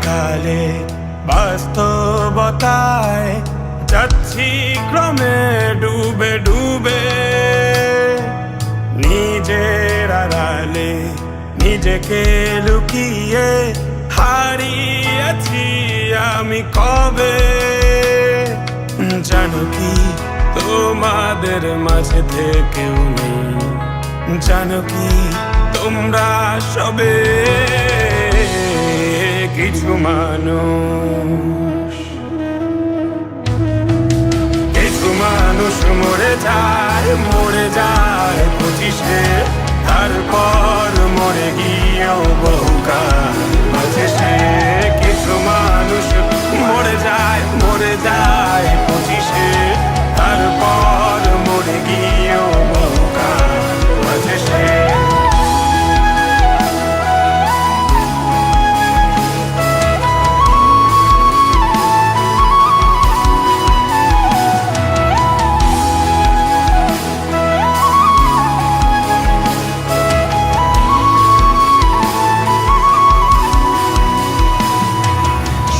কালে বাস্তবতায় যাচ্ছি ক্রমে ডুবে ডুবে, নিজের আড়ালে নিজেকে লুকিয়ে হারিয়েছি আমি কবে। জানো কি তোমাদের মাঝে থেকেও নেই, জানো কি তোমরা সবে কিছু মানুষ। কিছু মানুষ মরে যায় 25-এ, তারপর মরে গিয়েও বহুকাল বাঁচে সে। কিছু মানুষ মরে যায় 25-এ, তারপর মরে গিয়েও বহুকাল বাঁচে সে।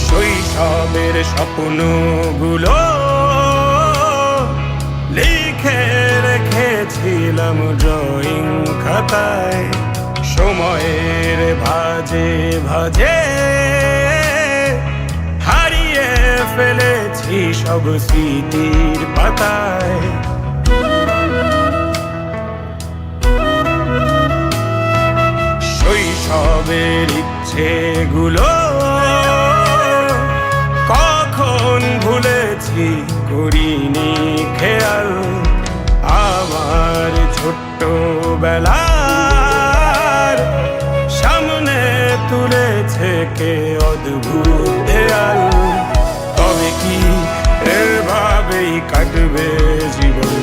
শৈশবের স্বপ্নগুলো লিখে রেখেছিলাম ড্রয়িং খাতায়, সময়ের ভাজে ভাজে হারিয়ে ফেলেছি সব স্মৃতির পাতায়। শৈশবের ইচ্ছেগুলো কখন ভুলেছি করিনি খেয়াল, আমার ছোট্ট বেলার সামনে তুলেছে কে অদ্ভুত দেয়াল। তবে কি এভাবেই কাটবে জীবন,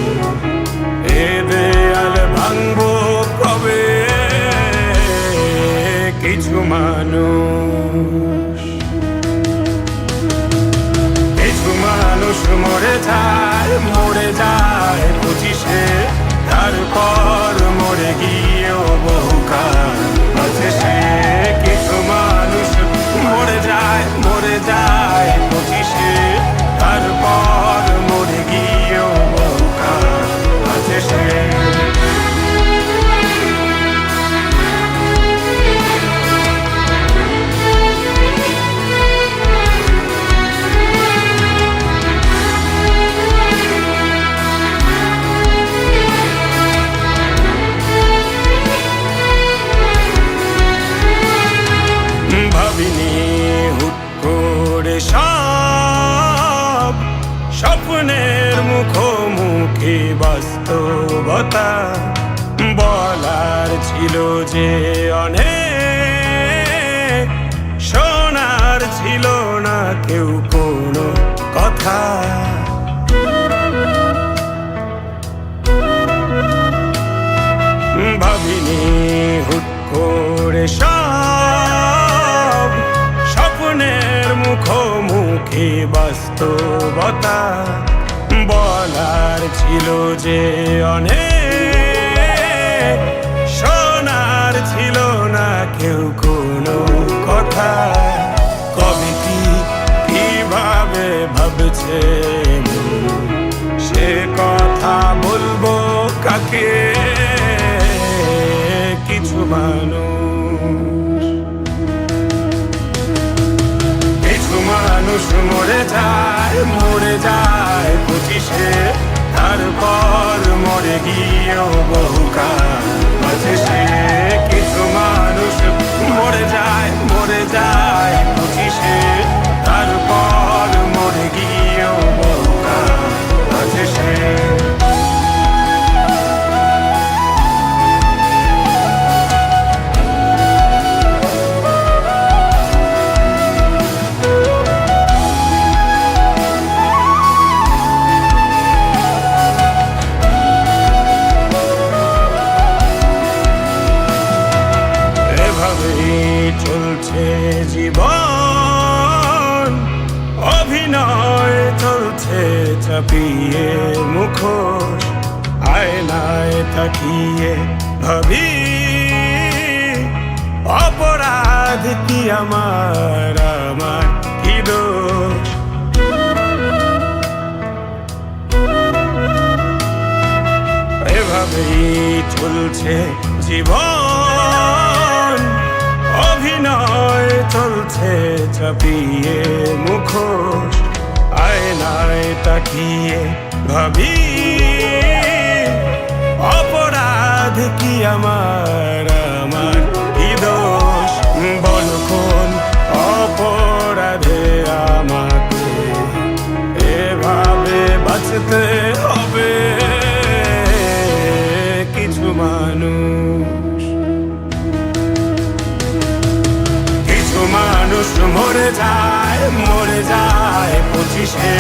এ দেয়াল ভাঙবো কবে? কিছু মানুষ মরে যায় 25-এ, তারপর মরে গিয়েও বহুকাল বাঁচে সে। কিছু মানুষ মরে যায় 25-এ, তারপর মরে গিয়েও বহুকাল বাঁচে সে। ভাবিনি হুট করে সব স্বপ্নের মুখোমুখি বাস্তবতা, বলার ছিল যে অনেক, শোনার ছিল না কেউ কোনো কথা। ভাবিনি হুট করে সব স্বপ্নের মুখোমুখি বাস্তবতা, বলার ছিল যে অনেক, শোনার ছিল না কেউ কোনো কথা। কবে কি কিভাবে ভাবছে সে কথা বলবো কাকে? কিছু মানুষ মরে যায় 25-এ, তারপর মরে গিয়েও বহুকাল বাঁচে সে। কিছু মানুষ মরে যায় 25-এ, তারপর মরে গিয়েও বহুকাল বাঁচে সে। চলছে জীবন, অভিনয় চলছে চাপিয়ে মুখোশ, আয়নায় তাকিয়ে ভাবি অপরাধ কি আমার কি দোষ? এভাবেই চলছে জীবন, অভিনয় চলছে চাপিয়ে মুখোশ। আয়নায় তাকিয়ে ভাবি অপরাধ কি আমার কি দোষ? বল কোন অপরাধে আমাকে এভাবে বাঁচতে হবে? কিছু মানুষ মরে যায় 25-এ